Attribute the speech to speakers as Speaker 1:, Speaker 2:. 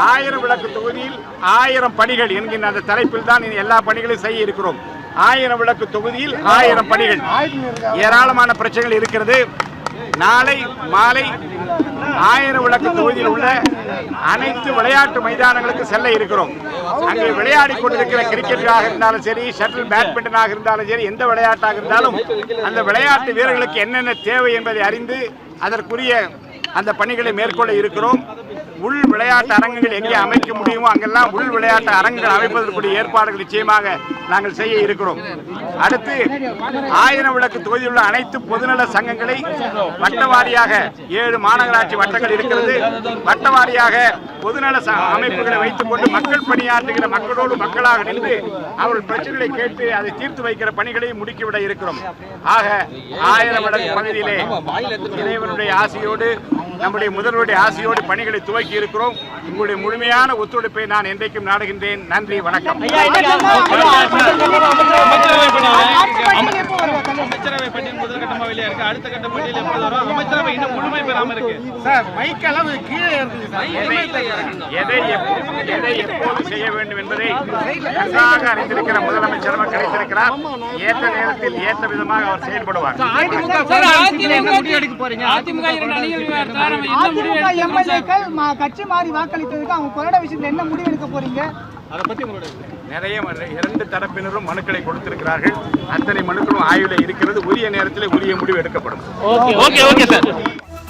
Speaker 1: 1000 விளக்கு தொகுதியில் 1000 பணிகள் என்கின்ற அந்த தலைப்பில் தான் எல்லா பணிகளையும் செய்ய இருக்கிறோம். 1000 விளக்கு தொகுதியில் 1000 பணிகள். ஏராளமான பிரச்சனைகள் இருக்கிறது. நாளை மாலை 1000 விளக்கு தொகுதியில் உள்ள அனைத்து விளையாட்டு மைதானங்களுக்கு செல்ல இருக்கிறோம். அங்கே விளையாடி கொண்டிருக்கிற கிரிக்கெட்டாக இருந்தாலும் சரி, ஷட்டில் பேட்மிண்டனாக இருந்தாலும் சரி, எந்த விளையாட்டாக இருந்தாலும் அந்த விளையாட்டு வீரர்களுக்கு என்னென்ன தேவை என்பதை அறிந்து அதற்குரிய அந்த பணிகளை மேற்கொள்ள இருக்கிறோம். உள் விளையாட்டு அரங்குகள் எங்கே அமைக்க முடியுமோ அங்கெல்லாம் உள் விளையாட்டு அரங்குகள் அமைப்பதற்குரிய ஏற்பாடுகள் நிச்சயமாக நாங்கள் செய்ய இருக்கிறோம். அடுத்து 1000 விளக்கு தொகுதியில் உள்ள அனைத்து பொதுநல சங்கங்களை வட்டவாரியாக 7 மாநகராட்சி வட்டங்கள் இருக்கிறது. வட்டவாரியாக பொதுநல அமைப்புகளை வைத்துக் கொண்டு மக்கள் பணியாற்றுகிற மக்களோடு மக்களாக நின்று அவர்கள் பிரச்சனைகளை கேட்டு அதை தீர்த்து வைக்கிற பணிகளை முடுக்கிவிட இருக்கிறோம். ஆக 1000 விளக்கு பகுதியிலே இறைவனுடைய ஆசையோடு நம்முடைய முதல்வருடைய ஆசையோடு பணிகளை துவக்கி இருக்கிறோம். உங்களுடைய முழுமையான ஒத்துழைப்பை நான் என்றைக்கும் நாடுகின்றேன். நன்றி, வணக்கம்.
Speaker 2: அமைச்சரவை பட்டியல் முதல் கட்டமாக வெளியே இருக்கு. அடுத்த கட்ட பட்டியல் எப்போது வரும்? அமைச்சரவை இன்னும் முழுமை பெறாம இருக்கு
Speaker 1: சார். மைக் அளவு கீழே எதை எப்போது செய்ய வேண்டும் என்பதை நன்றாக அறிந்திருக்கிற முதலமைச்சர் கிடைத்திருக்கிறார். ஏற்ற நேரத்தில் ஏற்ற விதமாக அவர் செயல்படுவார்.
Speaker 3: கட்சி மாறி வாக்களித்ததுக்கு அவங்க கொரோனா விஷயத்துல என்ன முடிவு எடுக்க போறீங்க?
Speaker 2: அதை பத்தி உங்களுடைய
Speaker 1: நிறைய 2 தரப்பினரும் மனுக்களை கொடுத்திருக்கிறார்கள். அத்தனை மனுக்களும் ஆய்வில் இருக்கிறது. உரிய நேரத்தில் உரிய முடிவு எடுக்கப்படும்.
Speaker 2: Okay sir.